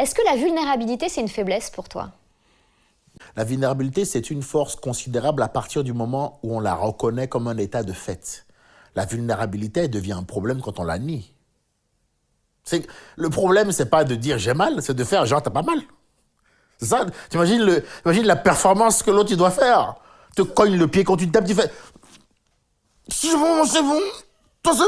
Est-ce que la vulnérabilité, c'est une faiblesse pour toi? La vulnérabilité, c'est une force considérable à partir du moment où on la reconnaît comme un état de fait. La vulnérabilité, elle devient un problème quand on la nie. Le problème, c'est pas de dire j'ai mal, c'est de faire genre t'as pas mal. C'est ça. T'imagines la performance que l'autre il doit faire. Te cogne le pied quand tu te tapes, tu fais c'est bon, c'est bon. Toi, c'est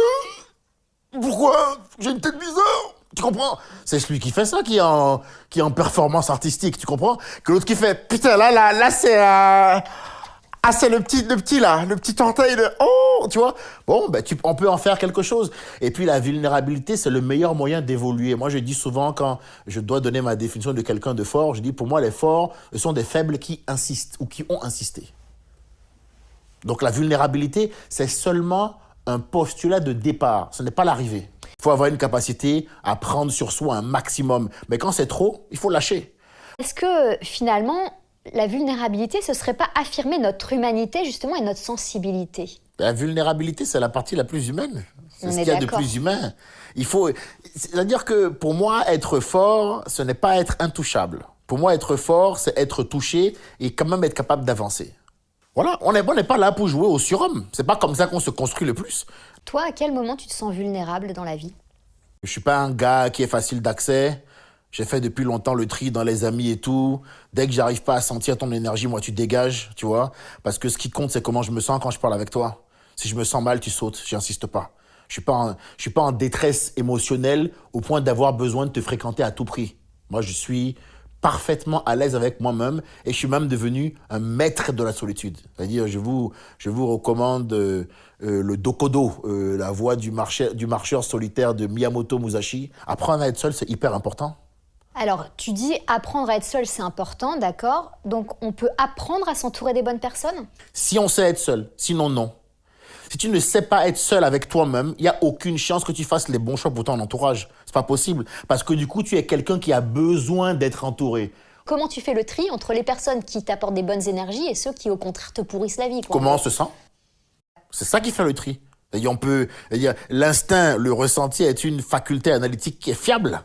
bon. Pourquoi? J'ai une tête bizarre. Tu comprends? C'est celui qui fait ça qui est en performance artistique, tu comprends? Que l'autre qui fait putain, là, c'est. Ah, c'est le petit là, le petit orteil de. Oh, tu vois? Bon, ben, on peut en faire quelque chose. Et puis, la vulnérabilité, c'est le meilleur moyen d'évoluer. Moi, je dis souvent, quand je dois donner ma définition de quelqu'un de fort, je dis pour moi, les forts, ce sont des faibles qui insistent ou qui ont insisté. Donc, la vulnérabilité, c'est seulement un postulat de départ. Ce n'est pas l'arrivée. Il faut avoir une capacité à prendre sur soi un maximum. Mais quand c'est trop, il faut lâcher. Est-ce que finalement, la vulnérabilité, ce serait pas affirmer notre humanité justement et notre sensibilité? La vulnérabilité, c'est la partie la plus humaine. C'est ce qu'il y a de plus humain. C'est-à-dire que pour moi, être fort, ce n'est pas être intouchable. Pour moi, être fort, c'est être touché et quand même être capable d'avancer. Voilà, on n'est pas là pour jouer au surhomme. C'est pas comme ça qu'on se construit le plus. Toi, à quel moment tu te sens vulnérable dans la vie? Je suis pas un gars qui est facile d'accès. J'ai fait depuis longtemps le tri dans les amis et tout. Dès que j'arrive pas à sentir ton énergie, moi, tu dégages, tu vois. Parce que ce qui compte, c'est comment je me sens quand je parle avec toi. Si je me sens mal, tu sautes, j'insiste pas. Je suis pas en détresse émotionnelle au point d'avoir besoin de te fréquenter à tout prix. Moi, je suis parfaitement à l'aise avec moi-même et je suis même devenu un maître de la solitude. C'est-à-dire, je vous recommande le Dokodo, la voie du marcheur solitaire de Miyamoto Musashi. Apprendre à être seul, c'est hyper important. Alors, tu dis apprendre à être seul, c'est important, d'accord? Donc, on peut apprendre à s'entourer des bonnes personnes? Si on sait être seul, sinon non. Si tu ne sais pas être seul avec toi-même, il n'y a aucune chance que tu fasses les bons choix pour ton entourage. C'est pas possible. Parce que du coup, tu es quelqu'un qui a besoin d'être entouré. Comment tu fais le tri entre les personnes qui t'apportent des bonnes énergies et ceux qui, au contraire, te pourrissent la vie, quoi? Comment on se sent? C'est ça qui fait le tri. L'instinct, le ressenti est une faculté analytique qui est fiable.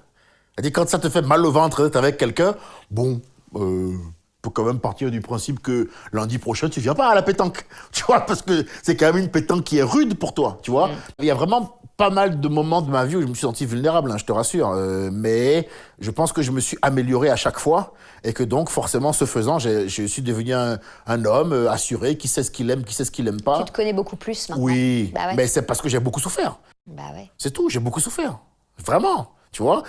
C'est-à-dire, quand ça te fait mal au ventre d'être avec quelqu'un, bon, faut quand même partir du principe que lundi prochain, tu viens pas à la pétanque. Tu vois, parce que c'est quand même une pétanque qui est rude pour toi, tu vois. Il y a vraiment pas mal de moments de ma vie où je me suis senti vulnérable, hein, je te rassure. Mais je pense que je me suis amélioré à chaque fois et que donc, forcément, ce faisant, je suis devenu un homme assuré, qui sait ce qu'il aime, qui sait ce qu'il aime pas. Tu te connais beaucoup plus maintenant. Oui, Bah ouais. mais c'est parce que j'ai beaucoup souffert. Bah ouais. C'est tout, j'ai beaucoup souffert. Vraiment, tu vois.